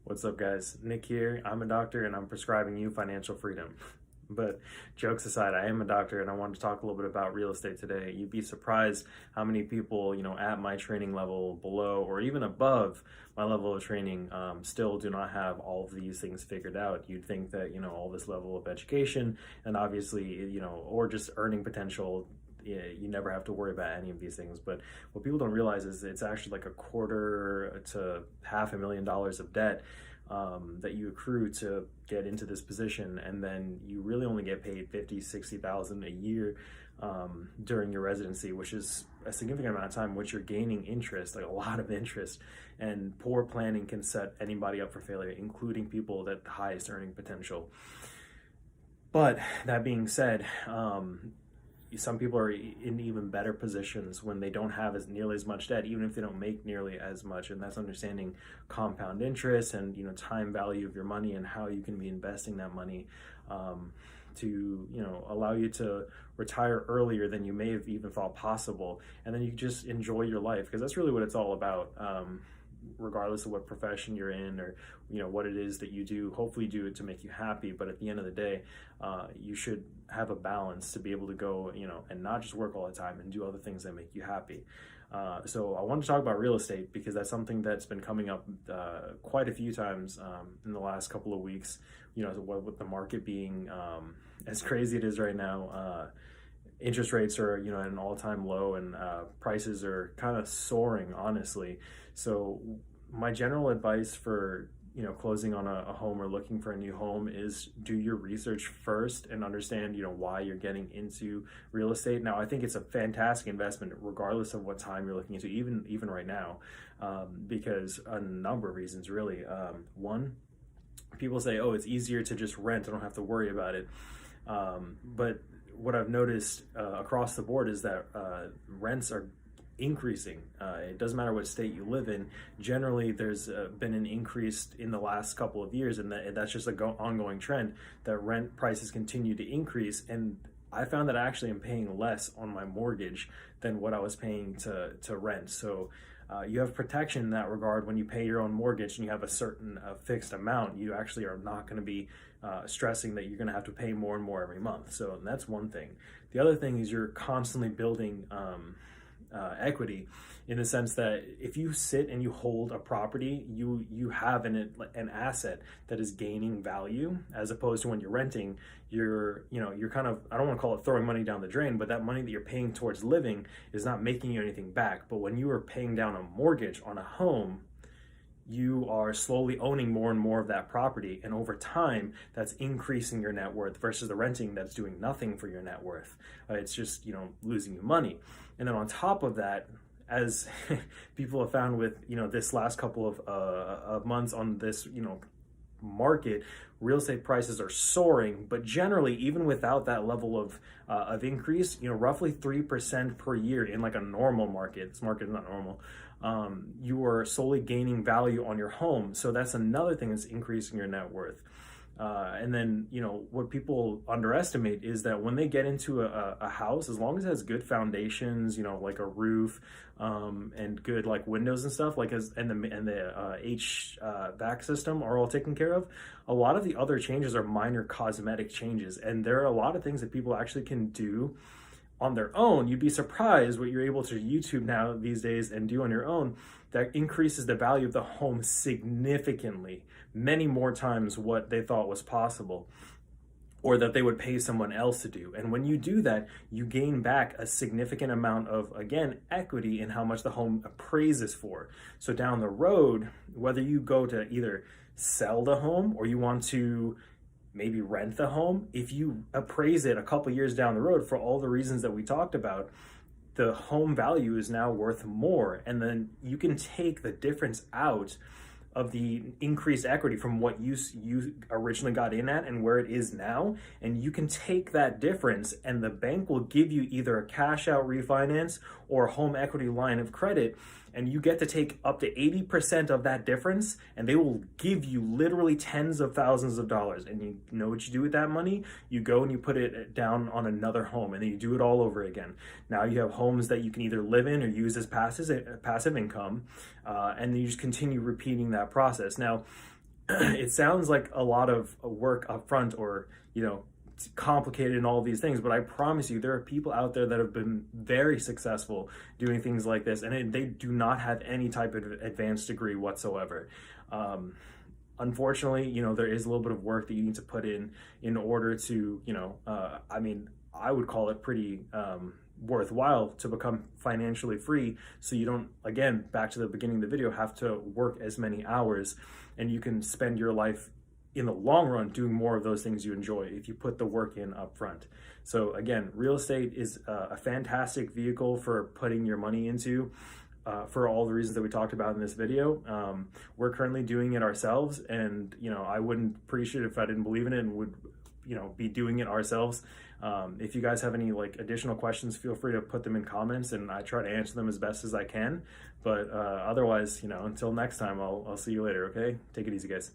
What's up, guys? Nick here. I'm a doctor and I'm prescribing you financial freedom. But jokes aside, I am a doctor and I wanted to talk a little bit about real estate today. You'd be surprised how many people, at my training level, below, or even above my level of training, still do not have all of these things figured out. You'd think that, all this level of education and obviously, or just earning potential, you never have to worry about any of these things. But what people don't realize is it's actually like $250,000 to $500,000 of debt that you accrue to get into this position, and then you really only get paid $50,000-$60,000 a year during your residency, which is a significant amount of time, which you're gaining interest, like a lot of interest. And poor planning can set anybody up for failure, including people at the highest earning potential. But that being said, some people are in even better positions when they don't have nearly as much debt, even if they don't make nearly as much. And that's understanding compound interest and time value of your money and how you can be investing that money to allow you to retire earlier than you may have even thought possible, and then you just enjoy your life, because that's really what it's all about. Regardless of what profession you're in, or what it is that you do, hopefully do it to make you happy, but at the end of the day, you should have a balance to be able to go and not just work all the time and do other things that make you happy. So I want to talk about real estate because that's something that's been coming up quite a few times in the last couple of weeks. With the market being as crazy it is right now, interest rates are at an all-time low, and prices are kind of soaring, honestly. So my general advice for closing on a home or looking for a new home is do your research first and understand why you're getting into real estate. Now, I think it's a fantastic investment regardless of what time you're looking into, even right now, because a number of reasons, really. One, people say, oh, it's easier to just rent, I don't have to worry about it, but what I've noticed across the board is that rents are increasing. It doesn't matter what state you live in. Generally, there's been an increase in the last couple of years, and that's just an ongoing trend, that rent prices continue to increase. And I found that I actually am paying less on my mortgage than what I was paying to rent. So you have protection in that regard. When you pay your own mortgage and you have a certain fixed amount, you actually are not going to be stressing that you're going to have to pay more and more every month. So that's one thing. The other thing is you're constantly building equity, in the sense that if you sit and you hold a property, you have an asset that is gaining value, as opposed to when you're renting, you're kind of, I don't want to call it throwing money down the drain, but that money that you're paying towards living is not making you anything back. But when you are paying down a mortgage on a home, you are slowly owning more and more of that property, and over time that's increasing your net worth, versus the renting that's doing nothing for your net worth. It's just losing you money. And then on top of that, as people have found with this last couple of months on this market, real estate prices are soaring. But generally, even without that level of increase, roughly 3% per year in like a normal market, this market is not normal, you are solely gaining value on your home. So that's another thing that's increasing your net worth. And then, what people underestimate is that when they get into a house, as long as it has good foundations, like a roof, and good like windows and stuff, and the HVAC system are all taken care of, a lot of the other changes are minor cosmetic changes. And there are a lot of things that people actually can do on their own. You'd be surprised what you're able to YouTube now these days and do on your own that increases the value of the home significantly, many more times what they thought was possible, or that they would pay someone else to do. And when you do that, you gain back a significant amount of, again, equity in how much the home appraises for. So down the road, whether you go to either sell the home or you want to maybe rent the home, if you appraise it a couple years down the road for all the reasons that we talked about, the home value is now worth more. And then you can take the difference out of the increased equity from what you originally got in at and where it is now, and you can take that difference, and the bank will give you either a cash out refinance or a home equity line of credit, and you get to take up to 80% of that difference, and they will give you literally tens of thousands of dollars. And you know what you do with that money? You go and you put it down on another home, and then you do it all over again. Now you have homes that you can either live in or use as passive income, and then you just continue repeating that process. Now, it sounds like a lot of work up front, or, you know, complicated and all these things, but I promise you there are people out there that have been very successful doing things like this, and they do not have any type of advanced degree whatsoever. Unfortunately, you know, there is a little bit of work that you need to put in order to, you know, I mean, I would call it pretty worthwhile to become financially free, so you don't, again, back to the beginning of the video, have to work as many hours, and you can spend your life in the long run doing more of those things you enjoy if you put the work in up front. So again, real estate is a fantastic vehicle for putting your money into, for all the reasons that we talked about in this video. We're currently doing it ourselves, and, you know, I wouldn't appreciate it if I didn't believe in it and would, you know, be doing it ourselves. If you guys have any like additional questions, feel free to put them in comments, and I try to answer them as best as I can. But otherwise, you know, until next time, I'll see you later. Okay, take it easy, guys.